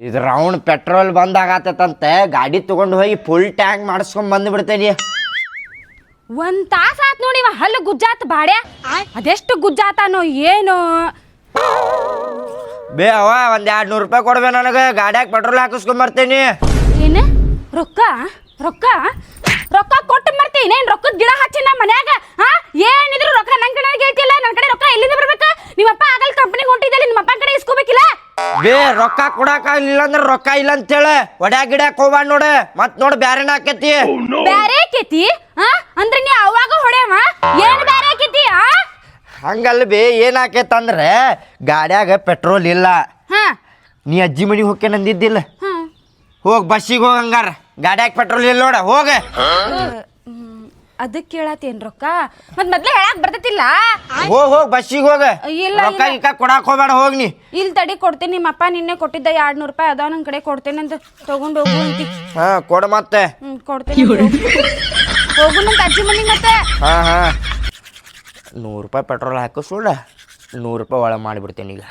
ಇದು round petrol ಬಂದಾಗತ್ತಂತೆ ಗಾಡಿ ತಗೊಂಡು ಹೋಗಿ ಫುಲ್ ಟ್ಯಾಂಕ್ ಮಾಡಿಸ್ಕೊಂಡ್ ಬಂದ್ಬಿಡ್ತೇನಿ. ಒಂದ್ ತಾಸ ಆತ್ ನೋಡಿ ಇವ ಹಲ್ಲು ಗುಜ್ಜಾತ್ ಬಾಡ್ಯ ಅದೆಷ್ಟು ಗುಜ್ಜಾತಾನೋ ಏನೋ. ಬೇ ಅವ ಒಂದ್ 200 ರೂಪಾಯಿ ಕೊಡ್ಬೇ ನನಗೆ, ಗಾಡ್ಯಾಗ ಪೆಟ್ರೋಲ್ ಹಾಕಿಸ್ಕೊಂಡ್ ಬರ್ತೇನಿ. ಏನ ರೊಕ್ಕ ರೊಕ್ಕ ರೊಕ್ಕ ಕೊಟ್ಟು ಬರ್ತೀನಿ. ಏನ್ ರೊಕ್ಕದ ಗಿಡ ಹಚ್ಚಿ ನಮ್ಮ ಮನ್ಯಾಗ ಏನಿದ್ರು ರೊಕ್ಕ ನನ್ ಕಡೆ ಹೇಳ್ತಿಲ್ಲ. ನನ್ ಕಡೆ ರೊಕ್ಕ ಎಲ್ಲಿಂದ ಬರ್ಬೇಕ? ನಿಮ್ಮಪ್ಪ ಆಗಲ್ ಕಂಪ್ನಿಗೆ ಹೊಂಟಿದ್ದಲ್ಲಿ ನಿಮ್ಮಪ್ಪ ಕಡೆ ಇಸ್ಕೋಬೇಕಿಲ್ಲ. ಬೇ ರೊಕ್ಕ ಕೊಡಾಕ ಇಲ್ಲ ಅಂದ್ರೆ ರೊಕ್ಕ ಇಲ್ಲ ಅಂತೇಳ ಒಡ್ಯಾಗ ಗಿಡ್ಯಾಕ ಹೋಗ್ಬಾರ್ದು ನೋಡು. ಮತ್ ನೋಡು ಬ್ಯಾರೆನ ಆಕೇತಿ. ಬ್ಯಾರೆ ಆಕೇತಿ ಅಂದ್ರೆ ನೀ ಅವಾಗ ಹೊಡೆಯವ ಏನ್ ಬ್ಯಾರೆ ಆಕೇತಿ? ಹಂಗಲ್ಲ ಬೇ ಏನ್ ಆಕೇತಂದ್ರೆ ಗಾಡ್ಯಾಗ ಪೆಟ್ರೋಲ್ ಇಲ್ಲ. ನೀ ಅಜ್ಜಿ ಮನಿಗೆ ಹೋಗ್ಕೆ ನಂದಿದ್ದಿಲ್ಲ, ಹೋಗ್ ಬಸ್ಸಿಗೆ ಹೋಗ. ಹಂಗಾರ ಗಾಡ್ಯಾಗ ಪೆಟ್ರೋಲ್ ಇಲ್ಲ ನೋಡ, ಹೋಗ. ಅದಕ್ಕೆ ಕೇಳತ್ತೇನ್ ರೊಕ್ಕ? ಮತ್ ಮೊದ್ಲೇ ಹೇಳಕ್ ಬರ್ತೈತಿಲ್ಲ. ಹೋಗ್ ಬಸ್ಸಿಗೆ ಹೋಗ. ಇಲ್ಲ ರೊಕ್ಕ ಈಗ ಕೊಡಾಕ್ ಹೋಗ್ಬೇಡ, ಹೋಗ್ ನೀ. ಇಲ್ಲಿ ತಡಿ ಕೊಡ್ತೇನೆ. ನಿಮ್ಮಪ್ಪ ನಿನ್ನೆ ಕೊಟ್ಟಿದ್ದ 200 ರೂಪಾಯಿ ಅದಾವ ನನ್ ಕಡೆ, ಕೊಡ್ತೇನೆ ಅಂತ ತಗೊಂಡು ಹೋಗು ಅಂತಿ. ಕೊಡ ಮತ್ತೆ. ಕೊಡ್ತೇನೆ, ಹೋಗು ನಂತ ಅಜ್ಜಿ ಮನಿಗೆ. ಮತ್ತೆ 100 ರೂಪಾಯಿ ಪೆಟ್ರೋಲ್ ಹಾಕೋ ಸುಳ್ಳ 100 ರೂಪಾಯಿ ಒಳಗೆ ಮಾಡಿಬಿಡ್ತೇನೆ ಈಗ.